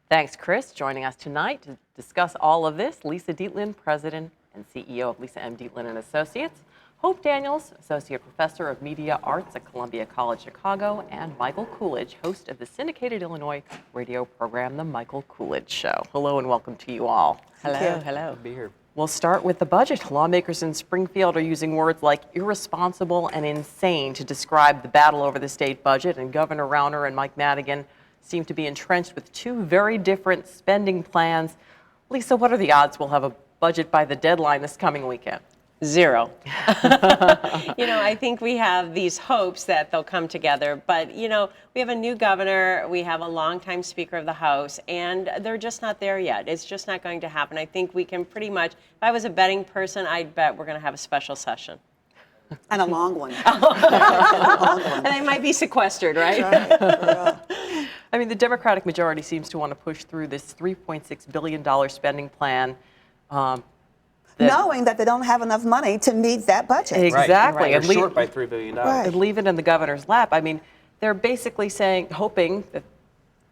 Thanks, Chris. Joining us tonight to discuss all of this, Lisa Dietlin, President and CEO of Lisa M. Dietlin and Associates, Hope Daniels, Associate Professor of Media Arts at Columbia College Chicago, and Michael Coolidge, host of the syndicated Illinois radio program, The Michael Coolidge Show. Hello and welcome to you all. Hello. Hello. Be here. We'll start with the budget. Lawmakers in Springfield are using words like irresponsible and insane to describe the battle over the state budget, and Governor Rauner and Mike Madigan seem to be entrenched with two very different spending plans. Lisa, what are the odds we'll have a budget by the deadline this coming weekend? 0. I think we have these hopes that they'll come together, but, we have a new governor, we have a longtime Speaker of the House, and they're just not there yet. It's just not going to happen. I think we can pretty much, if I was a betting person, I'd bet we're going to have a special session. And a long one. And they might be sequestered, right? I mean, the Democratic majority seems to want to push through this $3.6 billion spending plan. Knowing that they don't have enough money to meet that budget. Exactly. Right. They're short by $3 billion. Right. And leave it in the governor's lap. I mean, they're basically hoping that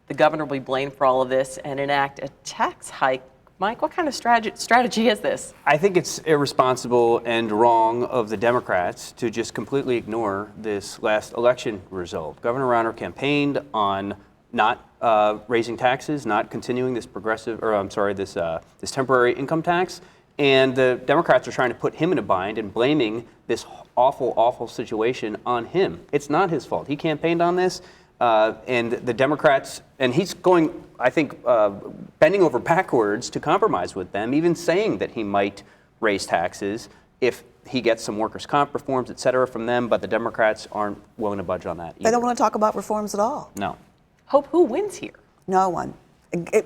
the governor will be blamed for all of this and enact a tax hike. Mike, what kind of strategy is this? I think it's irresponsible and wrong of the Democrats to just completely ignore this last election result. Governor Rauner campaigned on not raising taxes, not continuing this this temporary income tax. And the Democrats are trying to put him in a bind and blaming this awful, awful situation on him. It's not his fault. He campaigned on this, and the Democrats, and he's going, I think, bending over backwards to compromise with them, even saying that he might raise taxes if he gets some workers' comp reforms, et cetera, from them, but the Democrats aren't willing to budge on that either. They don't want to talk about reforms at all. No. Hope, who wins here? No one,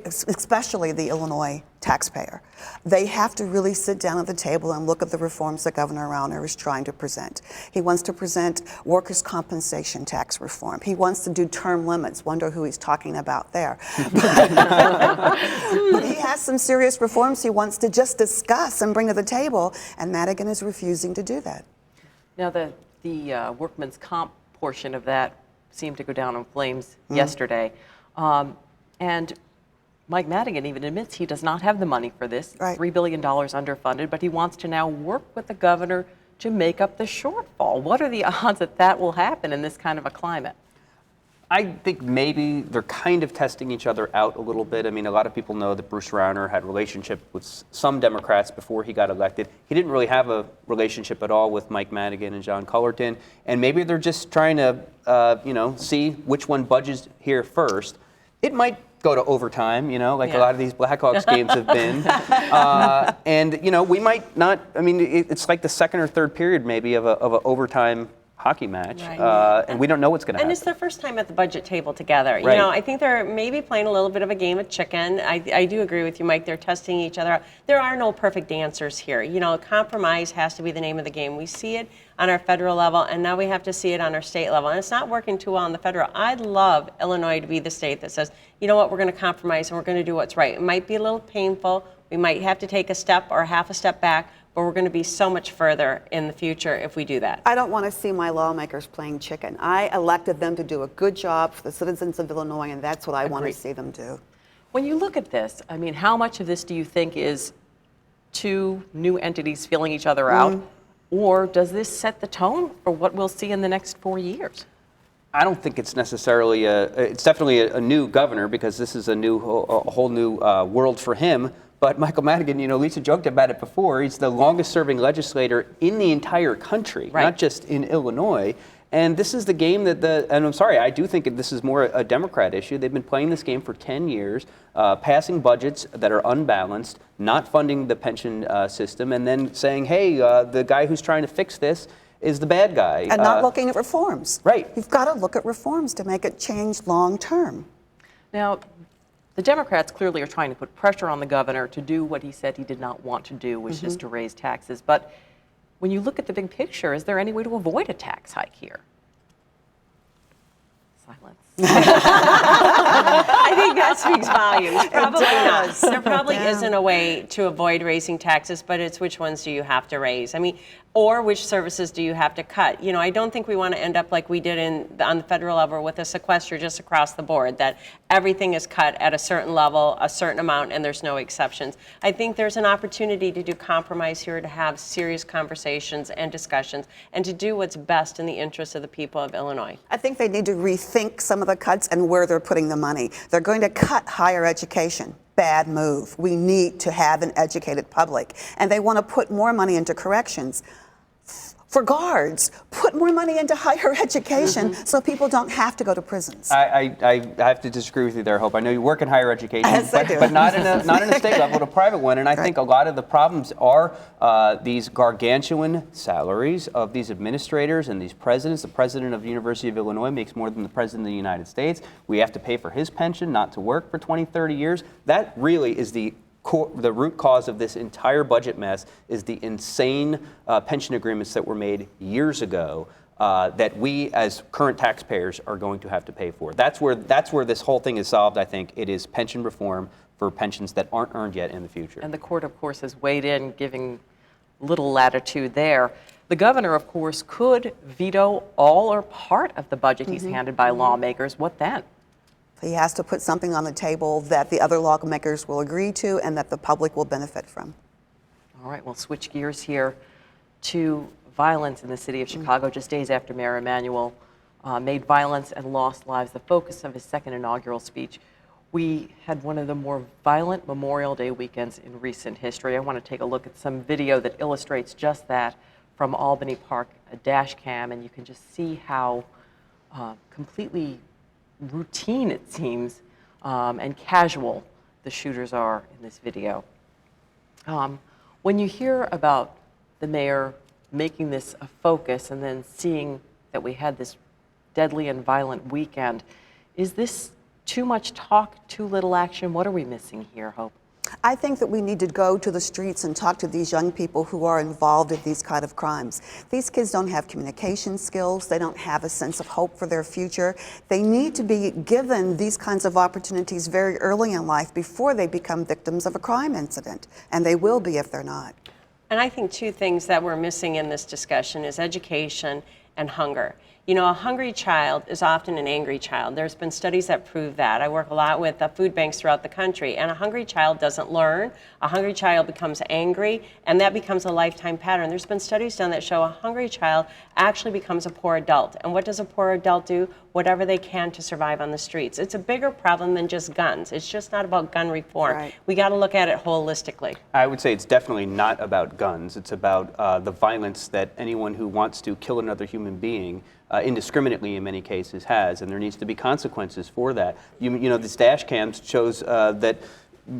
especially the Illinois taxpayer. They have to really sit down at the table and look at the reforms that Governor Rauner is trying to present. He wants to present workers' compensation tax reform. He wants to do term limits. Wonder who he's talking about there. But he has some serious reforms he wants to just discuss and bring to the table, and Madigan is refusing to do that. Now, the workman's comp portion of that seemed to go down in flames yesterday. And Mike Madigan even admits he does not have the money for this, $3 billion underfunded, but he wants to now work with the governor to make up the shortfall. What are the odds that that will happen in this kind of a climate? I think maybe they're kind of testing each other out a little bit. I mean, a lot of people know that Bruce Rauner had a relationship with some Democrats before he got elected. He didn't really have a relationship at all with Mike Madigan and John Cullerton. And maybe they're just trying to, see which one budges here first. It might go to overtime, like a lot of these Blackhawks games have been. And, we might not, it's like the second or third period maybe of an overtime hockey match, and we don't know what's going to happen. And it's their first time at the budget table together. Right. I think they're maybe playing a little bit of a game of chicken. I do agree with you, Mike. They're testing each other out. There are no perfect answers here. Compromise has to be the name of the game. We see it on our federal level, and now we have to see it on our state level. And it's not working too well on the federal. I'd love Illinois to be the state that says, you know what, we're going to compromise and we're going to do what's right. It might be a little painful. We might have to take a step or half a step back, but we're going to be so much further in the future if we do that. I don't want to see my lawmakers playing chicken. I elected them to do a good job for the citizens of Illinois, and that's what I want to see them do. When you look at this, how much of this do you think is two new entities feeling each other out, or does this set the tone for what we'll see in the next 4 years? I don't think it's necessarily it's definitely a new governor, because this is a whole new world for him. But Michael Madigan, Lisa joked about it before, he's the longest serving legislator in the entire country, not just in Illinois. And this is the game and I'm sorry, I do think this is more a Democrat issue. They've been playing this game for 10 years, passing budgets that are unbalanced, not funding the pension system, and then saying, hey, the guy who's trying to fix this is the bad guy. And not looking at reforms. Right. You've got to look at reforms to make it change long term. Now, the Democrats clearly are trying to put pressure on the governor to do what he said he did not want to do, which is to raise taxes. But when you look at the big picture, is there any way to avoid a tax hike here? Silence. I think that speaks volumes. Probably not. There probably isn't a way to avoid raising taxes, but it's which ones do you have to raise? Or which services do you have to cut? You know, I don't think we want to end up like we did on the federal level with a sequester just across the board, that everything is cut at a certain level, a certain amount, and there's no exceptions. I think there's an opportunity to do compromise here, to have serious conversations and discussions, and to do what's best in the interest of the people of Illinois. I think they need to rethink some of the cuts and where they're putting the money. They're going to cut higher education. Bad move. We need to have an educated public. And they want to put more money into corrections. For guards, put more money into higher education so people don't have to go to prisons. I have to disagree with you there, Hope. I know you work in higher education, Yes, I do. but not in a state level, but a private one. And I think a lot of the problems are these gargantuan salaries of these administrators and these presidents. The president of the University of Illinois makes more than the president of the United States. We have to pay for his pension not to work for 20, 30 years. That really is the root cause of this entire budget mess, is the insane pension agreements that were made years ago that we as current taxpayers are going to have to pay for. That's where this whole thing is solved, I think. It is pension reform for pensions that aren't earned yet in the future. And the court, of course, has weighed in, giving little latitude there. The governor, of course, could veto all or part of the budget he's handed by lawmakers. What then? He has to put something on the table that the other lawmakers will agree to and that the public will benefit from. All right, we'll switch gears here to violence in the city of Chicago. Just days after Mayor Emanuel made violence and lost lives the focus of his second inaugural speech, we had one of the more violent Memorial Day weekends in recent history. I want to take a look at some video that illustrates just that from Albany Park, a dash cam, and you can just see how completely routine, it seems, and casual the shooters are in this video. When you hear about the mayor making this a focus and then seeing that we had this deadly and violent weekend, is this too much talk, too little action? What are we missing here, Hope? I think that we need to go to the streets and talk to these young people who are involved in these kind of crimes. These kids don't have communication skills. They don't have a sense of hope for their future. They need to be given these kinds of opportunities very early in life before they become victims of a crime incident. And they will be if they're not. And I think two things that we're missing in this discussion is education and hunger. You know, a hungry child is often an angry child. There's been studies that prove that. I work a lot with food banks throughout the country, and a hungry child doesn't learn. A hungry child becomes angry, and that becomes a lifetime pattern. There's been studies done that show a hungry child actually becomes a poor adult. And what does a poor adult do? Whatever they can to survive on the streets. It's a bigger problem than just guns. It's just not about gun reform. Right. We got to look at it holistically. I would say it's definitely not about guns. It's about the violence that anyone who wants to kill another human being indiscriminately in many cases has, and there needs to be consequences for that. You know, this dash cams shows that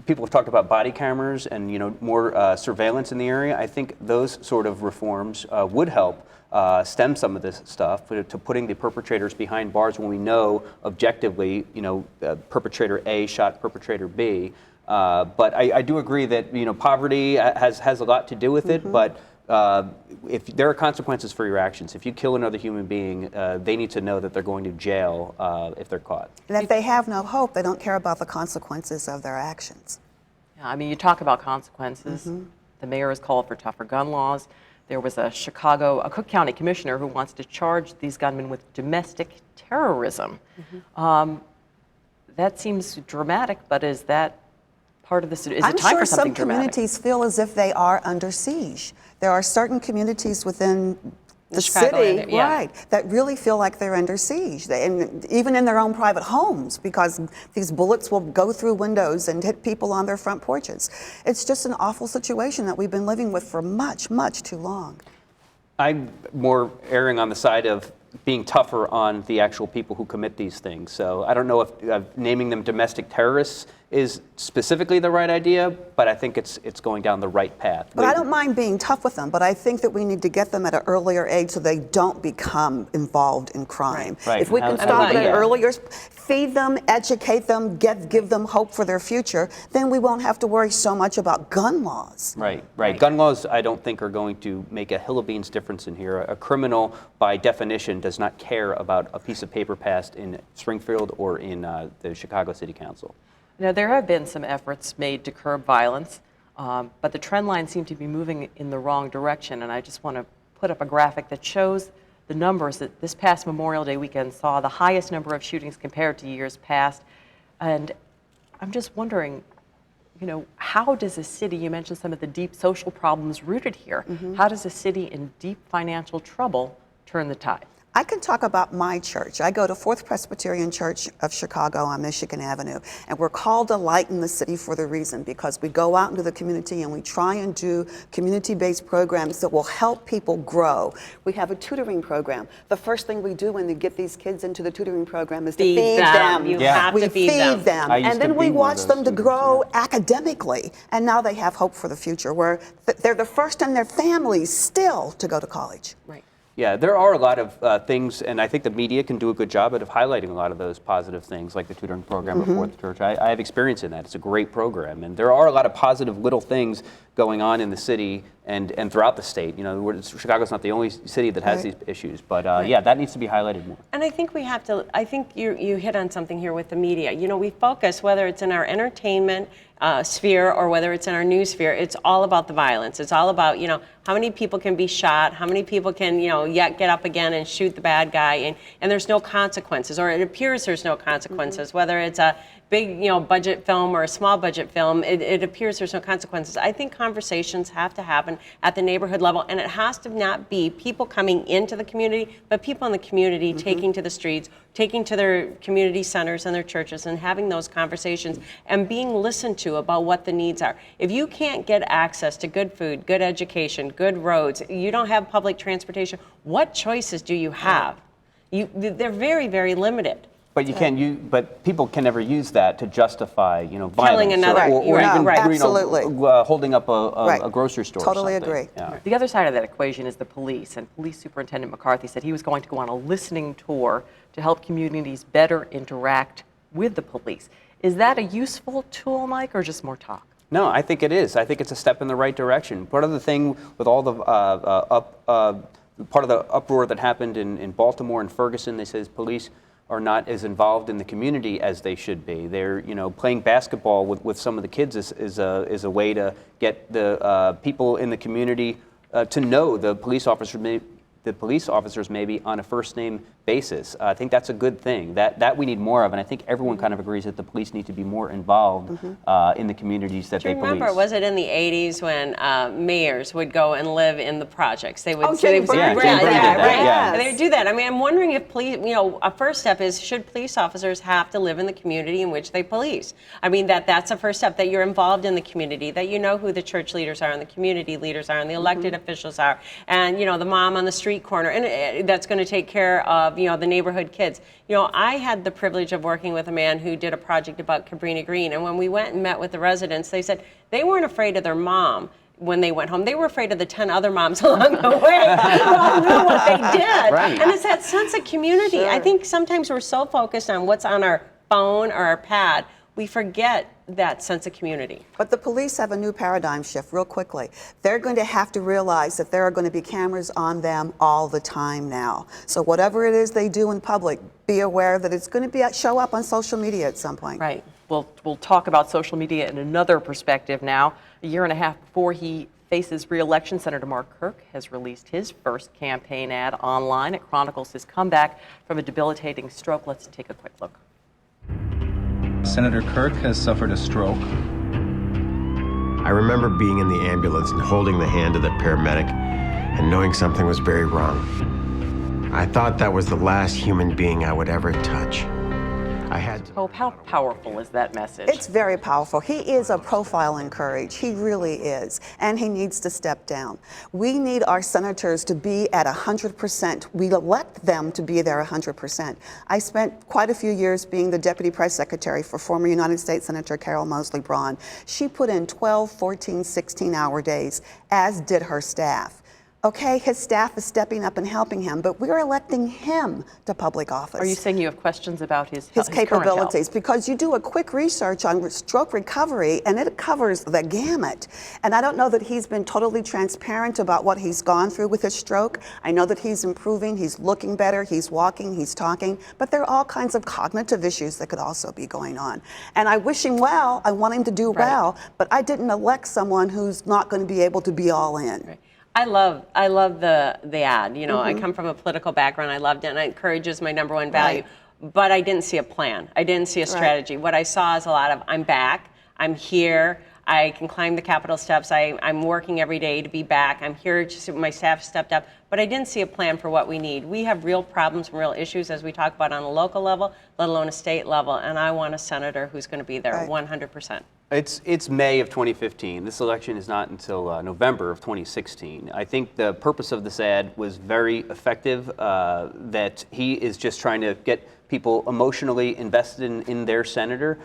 people have talked about body cameras and, you know, more surveillance in the area. I think those sort of reforms would help stem some of this stuff to putting the perpetrators behind bars when we know objectively, you know, perpetrator A shot perpetrator B. But I do agree that, you know, poverty has a lot to do with it, but if there are consequences for your actions, if you kill another human being, they need to know that they're going to jail if they're caught. And if they have no hope, they don't care about the consequences of their actions. Yeah, I mean, you talk about consequences. The mayor has called for tougher gun laws. There was a Cook County commissioner who wants to charge these gunmen with domestic terrorism. That seems dramatic, but is that part of this? Is it time for something dramatic? I'm sure some communities feel as if they are under siege. There are certain communities within the city, right, that really feel like they're under siege, and even in their own private homes, because these bullets will go through windows and hit people on their front porches. It's just an awful situation that we've been living with for much, much too long. I'm more erring on the side of being tougher on the actual people who commit these things. So I don't know if naming them domestic terrorists is specifically the right idea, but I think it's going down the right path. But I don't mind being tough with them, but I think that we need to get them at an earlier age so they don't become involved in crime. Right. If we can stop it at earlier, feed them, educate them, give them hope for their future, then we won't have to worry so much about gun laws. Right. Gun laws, I don't think, are going to make a hill of beans difference in here. A criminal, by definition, does not care about a piece of paper passed in Springfield or in the Chicago City Council. Now, there have been some efforts made to curb violence, but the trend line seemed to be moving in the wrong direction, and I just want to put up a graphic that shows the numbers that this past Memorial Day weekend saw the highest number of shootings compared to years past. And I'm just wondering, how does a city, you mentioned some of the deep social problems rooted here, how does a city in deep financial trouble turn the tide? I can talk about my church. I go to Fourth Presbyterian Church of Chicago on Michigan Avenue, and we're called to lighten the city for the reason, because we go out into the community and we try and do community-based programs that will help people grow. We have a tutoring program. The first thing we do when we get these kids into the tutoring program is to feed them. You have we to feed them. And then we watch them to grow academically, and now they have hope for the future, where they're the first in their families still to go to college. Right. Yeah, there are a lot of things, and I think the media can do a good job of highlighting a lot of those positive things, like the tutoring program at Fourth Church. I have experience in that. It's a great program, and there are a lot of positive little things going on in the city and throughout the state. Chicago's not the only city that has these issues, but yeah, that needs to be highlighted more. And I think we have to, I think you hit on something here with the media. We focus, whether it's in our entertainment sphere or whether it's in our news sphere, it's all about the violence. It's all about, how many people can be shot, how many people can, yet get up again and shoot the bad guy, and there's no consequences, or it appears there's no consequences, whether it's a big, budget film or a small budget film, it appears there's no consequences. I think conversations have to happen at the neighborhood level, and it has to not be people coming into the community, but people in the community taking to the streets, taking to their community centers and their churches and having those conversations and being listened to about what the needs are. If you can't get access to good food, good education, good roads, you don't have public transportation, what choices do you have? They're very, very limited. But but people can never use that to justify, violence killing another, or even absolutely. Holding up a grocery store. Totally or something. agree. Yeah. The other side of that equation is the police, and Police Superintendent McCarthy said he was going to go on a listening tour to help communities better interact with the police. Is that a useful tool, Mike, or just more talk? No, I think it is. I think it's a step in the right direction. Part of the thing with all the part of the uproar that happened in Baltimore and Ferguson, they said police are not as involved in the community as they should be. They're, playing basketball with some of the kids is a way to get the people in the community to know the police officers maybe on a first name basis. I think that's a good thing. That we need more of, and I think everyone kind of agrees that the police need to be more involved in the communities that they police. Remember, was it in the 80s when mayors would go and live in the projects? They would Jane Byrne did that. And they would do that. I mean, I'm wondering if police, a first step is, should police officers have to live in the community in which they police? I mean, that's a first step, that you're involved in the community, that you know who the church leaders are and the community leaders are and the elected officials are, and the mom on the street corner, and that's going to take care of the neighborhood kids. I had the privilege of working with a man who did a project about Cabrini Green, and when we went and met with the residents, they said they weren't afraid of their mom when they went home. They were afraid of the 10 other moms along the way who all knew what they did. Right. And it's that sense of community. Sure. I think sometimes we're so focused on what's on our phone or our pad, we forget that sense of community. But the police have a new paradigm shift real quickly. They're going to have to realize that there are going to be cameras on them all the time now. So whatever it is they do in public, be aware that it's going to show up on social media at some point. Right. We'll talk about social media in another perspective now. A year and a half before he faces re-election, Senator Mark Kirk has released his first campaign ad online. It chronicles his comeback from a debilitating stroke. Let's take a quick look. Senator Kirk has suffered a stroke. I remember being in the ambulance and holding the hand of the paramedic and knowing something was very wrong. I thought that was the last human being I would ever touch. I had to... Hope, how powerful is that message? It's very powerful. He is a profile in courage. He really is. And he needs to step down. We need our senators to be at 100%. We elect them to be there 100%. I spent quite a few years being the deputy press secretary for former United States Senator Carol Moseley Braun. She put in 12, 14, 16-hour days, as did her staff. Okay, his staff is stepping up and helping him, but we're electing him to public office. Are you saying you have questions about his capabilities? Because you do a quick research on stroke recovery, and it covers the gamut. And I don't know that he's been totally transparent about what he's gone through with his stroke. I know that he's improving, he's looking better, he's walking, he's talking, but there are all kinds of cognitive issues that could also be going on. And I wish him well, I want him to do well, but I didn't elect someone who's not going to be able to be all in. Right. I love the ad. You know, I come from a political background. I loved it, and courage is my number one value. Right. But I didn't see a plan. I didn't see a strategy. What I saw is a lot of I'm back. I'm here. I can climb the Capitol steps. I'm working every day to be back. I'm here. My staff stepped up. But I didn't see a plan for what we need. We have real problems and real issues, as we talk about on a local level, let alone a state level. And I want a senator who's going to be there 100%. It's May of 2015. This election is not until November of 2016. I think the purpose of this ad was very effective, that he is just trying to get people emotionally invested in their senator.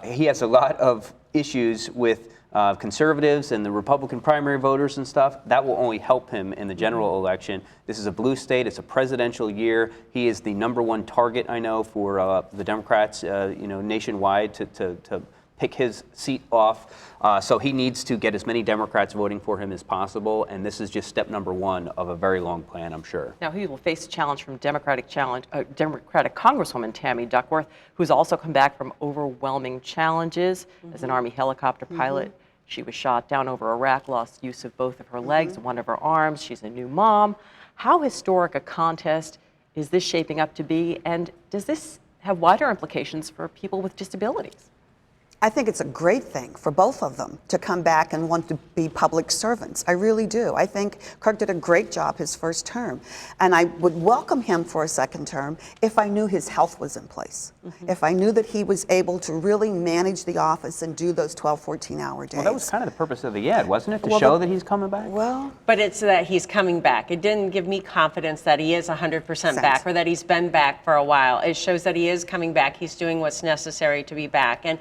He has a lot of issues with conservatives and the Republican primary voters and stuff. That will only help him in the general election. This is a blue state. It's a presidential year. He is the #1 target, I know, for the Democrats, nationwide to pick his seat off. So he needs to get as many Democrats voting for him as possible, and this is just step #1 of a very long plan, I'm sure. Now he will face a challenge from Democratic Congresswoman Tammy Duckworth, who's also come back from overwhelming challenges as an Army helicopter pilot. She was shot down over Iraq, lost use of both of her legs and one of her arms. She's a new mom. How historic a contest is this shaping up to be, and does this have wider implications for people with disabilities? I think it's a great thing for both of them to come back and want to be public servants. I really do. I think Kirk did a great job his first term, and I would welcome him for a second term if I knew his health was in place, if I knew that he was able to really manage the office and do those 12, 14-hour days. Well, that was kind of the purpose of the ad, wasn't it? To show that he's coming back? Well, But it's that he's coming back. It didn't give me confidence that he is 100% back or that he's been back for a while. It shows that he is coming back. He's doing what's necessary to be back. And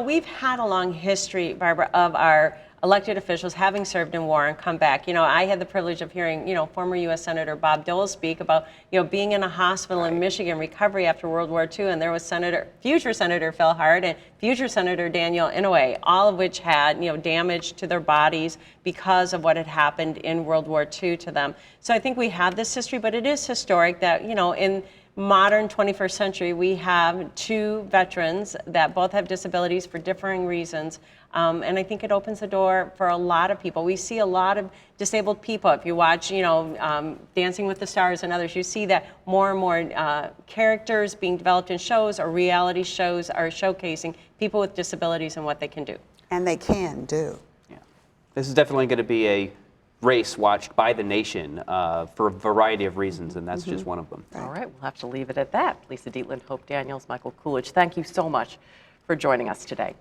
we've had a long history, Barbara, of our elected officials having served in war and come back. I had the privilege of hearing, former U.S. Senator Bob Dole speak about, being in a hospital in Michigan, recovery after World War II, and there was future Senator Phil Hart and future Senator Daniel Inouye, all of which had, damage to their bodies because of what had happened in World War II to them. So I think we have this history, but it is historic that, in modern 21st century, we have two veterans that both have disabilities for differing reasons. And I think it opens the door for a lot of people. We see a lot of disabled people. If you watch, Dancing with the Stars and others, you see that more and more characters being developed in shows or reality shows are showcasing people with disabilities and what they can do. and they can do. Yeah. This is definitely going to be a race watched by the nation for a variety of reasons, and that's just one of them. All right, we'll have to leave it at that. Lisa Dietland, Hope Daniels, Michael Coolidge, thank you so much for joining us today.